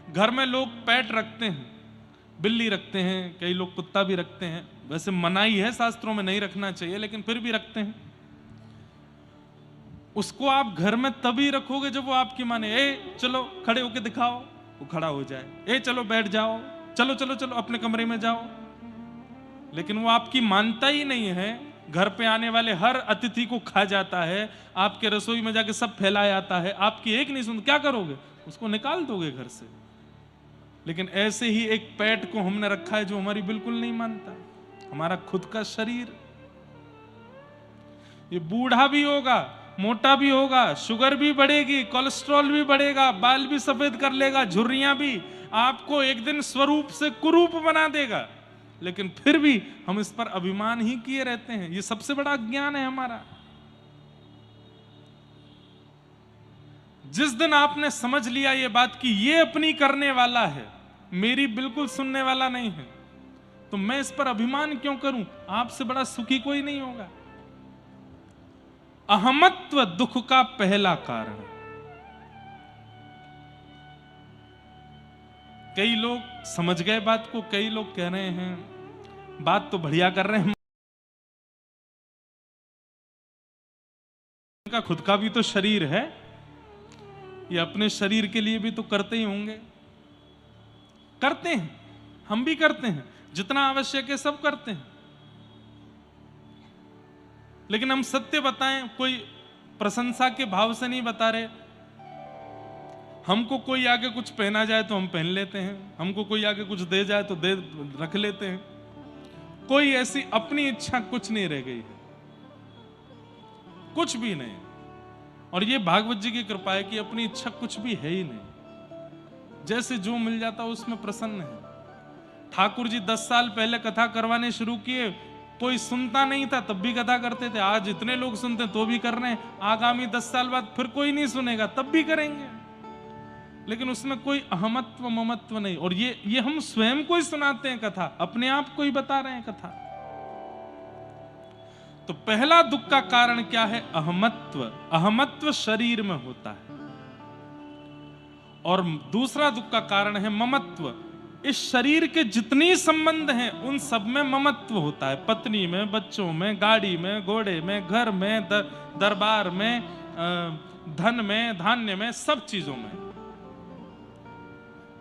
घर में लोग पेट रखते हैं, बिल्ली रखते हैं, कई लोग कुत्ता भी रखते हैं। वैसे मनाही है शास्त्रों में, नहीं रखना चाहिए, लेकिन फिर भी रखते हैं। उसको आप घर में तभी रखोगे जब वो आपकी माने। ए चलो खड़े होके दिखाओ, वो खड़ा हो जाए। ए चलो बैठ जाओ, चलो चलो चलो अपने कमरे में जाओ। लेकिन वो आपकी मानता ही नहीं है। घर पे आने वाले हर अतिथि को खा जाता है, आपके रसोई में जाके सब फैलाया आता है, आपकी एक नहीं सुन। क्या करोगे? उसको निकाल दोगे घर से। लेकिन ऐसे ही एक पेट को हमने रखा है जो हमारी बिल्कुल नहीं मानता। हमारा खुद का शरीर, ये बूढ़ा भी होगा, मोटा भी होगा, शुगर भी बढ़ेगी, कोलेस्ट्रॉल भी बढ़ेगा, बाल भी सफेद कर लेगा, झुर्रियां भी, आपको एक दिन स्वरूप से कुरूप बना देगा। लेकिन फिर भी हम इस पर अभिमान ही किए रहते हैं। ये सबसे बड़ा ज्ञान है हमारा। जिस दिन आपने समझ लिया ये बात कि ये अपनी करने वाला है, मेरी बिल्कुल सुनने वाला नहीं है, तो मैं इस पर अभिमान क्यों करूं? आपसे बड़ा सुखी कोई नहीं होगा। अहमत्व दुख का पहला कारण। कई लोग समझ गए बात को, कई लोग कह रहे हैं बात तो बढ़िया कर रहे हैं, उनका खुद का भी तो शरीर है, ये अपने शरीर के लिए भी तो करते ही होंगे। करते हैं, हम भी करते हैं, जितना आवश्यक है सब करते हैं। लेकिन हम सत्य बताएं, कोई प्रशंसा के भाव से नहीं बता रहे। हमको कोई आगे कुछ पहना जाए तो हम पहन लेते हैं, हमको कोई आगे कुछ दे जाए तो दे रख लेते हैं। कोई ऐसी अपनी इच्छा कुछ नहीं रह गई है, कुछ भी नहीं। और ये भागवत जी की कृपा है कि अपनी इच्छा कुछ भी है ही नहीं। जैसे जो मिल जाता उसमें प्रसन्न है। ठाकुर जी 10 साल पहले कथा करवाने शुरू किए, कोई सुनता नहीं था तब भी कथा करते थे। आज इतने लोग सुनते तो भी कर रहे हैं, आगामी 10 साल बाद फिर कोई नहीं सुनेगा तब भी करेंगे। लेकिन उसमें कोई अहमत्व ममत्व नहीं। और ये हम स्वयं को ही सुनाते हैं कथा, अपने आप को ही बता रहे हैं कथा। तो पहला दुख का कारण क्या है? अहमत्व। अहमत्व शरीर में होता है। और दूसरा दुख का कारण है ममत्व। इस शरीर के जितनी संबंध हैं उन सब में ममत्व होता है। पत्नी में, बच्चों में, गाड़ी में, घोड़े में, घर में, दरबार में, धन में, धान्य में, सब चीजों में।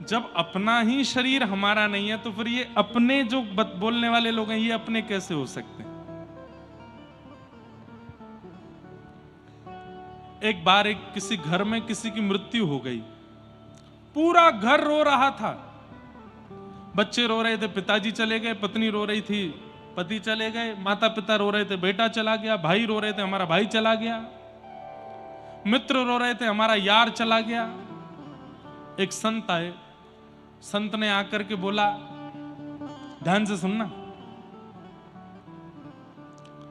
जब अपना ही शरीर हमारा नहीं है तो फिर ये अपने जो बोलने वाले लोग हैं ये अपने कैसे हो सकते हैं? एक बार किसी घर में किसी की मृत्यु हो गई, पूरा घर रो रहा था। बच्चे रो रहे थे, पिताजी चले गए, पत्नी रो रही थी, पति चले गए, माता पिता रो रहे थे, बेटा चला गया, भाई रो रहे थे, हमारा भाई चला गया, मित्र रो रहे थे, हमारा यार चला गया। एक संत आए, संत ने आकर के बोला, ध्यान से सुनना,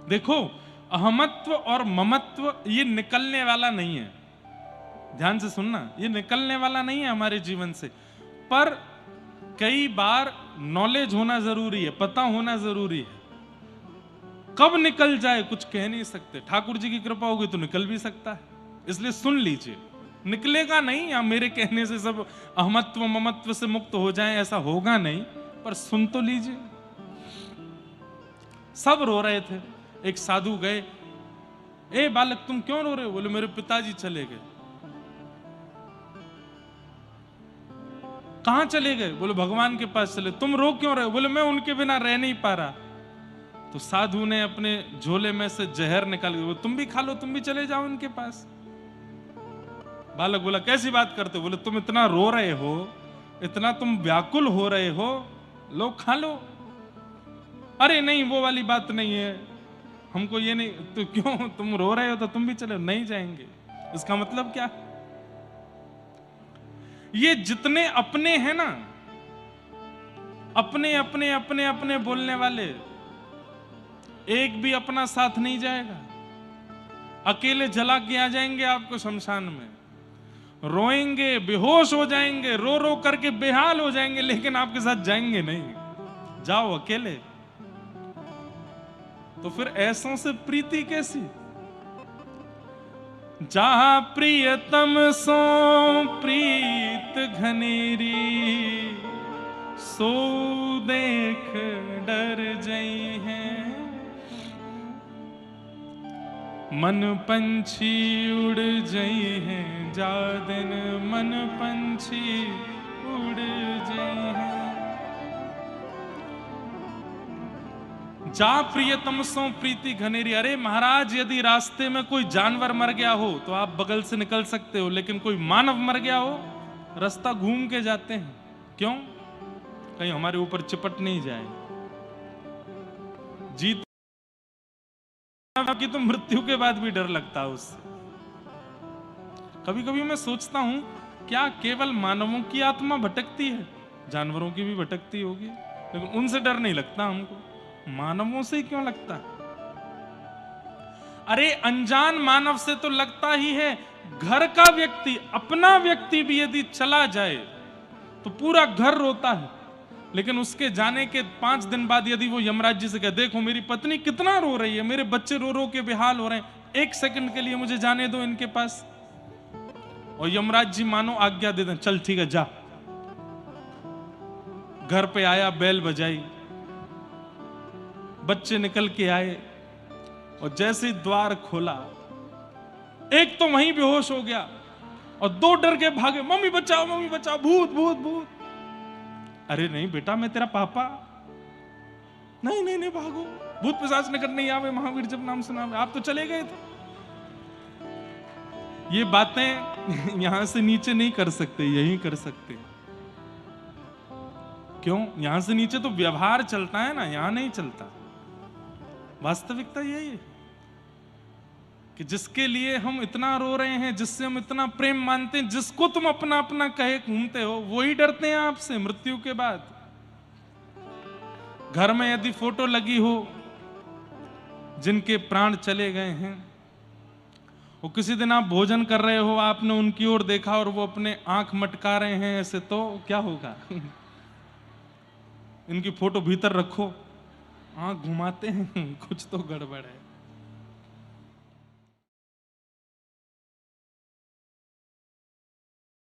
देखो अहमत्व और ममत्व ये निकलने वाला नहीं है। ध्यान से सुनना, ये निकलने वाला नहीं है हमारे जीवन से। पर कई बार नॉलेज होना जरूरी है, पता होना जरूरी है। कब निकल जाए कुछ कह नहीं सकते। ठाकुर जी की कृपा होगी तो निकल भी सकता है, इसलिए सुन लीजिए। निकलेगा नहीं, या मेरे कहने से सब अहमत्व ममत्व से मुक्त हो जाएं, ऐसा होगा नहीं, पर सुन तो लीजिए। सब रो रहे थे। एक साधु गए, ए बालक तुम क्यों रो रहे हो? बोले मेरे पिताजी चले गए। कहां चले गए? बोले भगवान के पास चले। तुम रो क्यों रहे हो? बोले मैं उनके बिना रह नहीं पा रहा। तो साधु ने अपने झोले में से जहर निकाल के, तुम भी खा लो, तुम भी चले जाओ उनके पास। बालक बोला कैसी बात करते हो? बोले तुम इतना रो रहे हो, इतना तुम व्याकुल हो रहे हो, लो खा लो। अरे नहीं वो वाली बात नहीं है, हमको ये नहीं। तो क्यों? तुम रो रहे हो तो तुम भी चले। नहीं जाएंगे। इसका मतलब क्या? ये जितने अपने हैं ना, अपने अपने अपने अपने बोलने वाले, एक भी अपना साथ नहीं जाएगा। अकेले जला के आ जाएंगे आपको शमशान में, रोएंगे, बेहोश हो जाएंगे, रो रो करके बेहाल हो जाएंगे, लेकिन आपके साथ जाएंगे नहीं। जाओ अकेले। तो फिर ऐसों से प्रीति कैसी? जहाँ प्रियतम सो प्रीत घनेरी, सो देख डर जई हैं। मन पंछी उड़ जई हैं, जा दिन मन पंछी उड़ जई हैं। जा प्रियतम सो प्रीति घनेरी। अरे महाराज, यदि रास्ते में कोई जानवर मर गया हो तो आप बगल से निकल सकते हो, लेकिन कोई मानव मर गया हो रास्ता घूम के जाते हैं। क्यों? कहीं हमारे ऊपर चिपट नहीं जाए। जीत की तो मृत्यु के बाद भी डर लगता है उससे। कभी कभी मैं सोचता हूं, क्या केवल मानवों की आत्मा भटकती है? जानवरों की भी भटकती होगी, लेकिन उनसे डर नहीं लगता हमको। मानवों से ही क्यों लगता? अरे अनजान मानव से तो लगता ही है। घर का व्यक्ति, अपना व्यक्ति भी यदि चला जाए तो पूरा घर रोता है, लेकिन उसके जाने के 5 दिन बाद यदि वो यमराज जी से कहे, देखो मेरी पत्नी कितना रो रही है, मेरे बच्चे रो रो के बेहाल हो रहे हैं, 1 सेकंड के लिए मुझे जाने दो इनके पास, और यमराज जी मानो आज्ञा दे दें, चल ठीक है जा। घर पे आया, बेल बजाई, बच्चे निकल के आए, और जैसे ही द्वार खोला, एक तो वहीं बेहोश हो गया और 2 डर के भागे, मम्मी बचाओ, भूत भूत भूत। अरे नहीं बेटा, मैं तेरा पापा। नहीं नहीं नहीं, भागो, भूत पिशाच निकट नहीं आवे, महावीर जब नाम सुना, आप तो चले गए थे। ये बातें यहां से नीचे नहीं कर सकते, यही कर सकते। क्यों? यहां से नीचे तो व्यवहार चलता है ना, यहां नहीं चलता। वास्तविकता यही है कि जिसके लिए हम इतना रो रहे हैं, जिससे हम इतना प्रेम मानते हैं, जिसको तुम अपना अपना कहे घूमते हो, वही डरते हैं आपसे मृत्यु के बाद। घर में यदि फोटो लगी हो जिनके प्राण चले गए हैं, वो किसी दिन आप भोजन कर रहे हो, आपने उनकी ओर देखा और वो अपने आंख मटका रहे हैं ऐसे, तो क्या होगा? इनकी फोटो भीतर रखो, आंख घुमाते हैं, कुछ तो गड़बड़ है।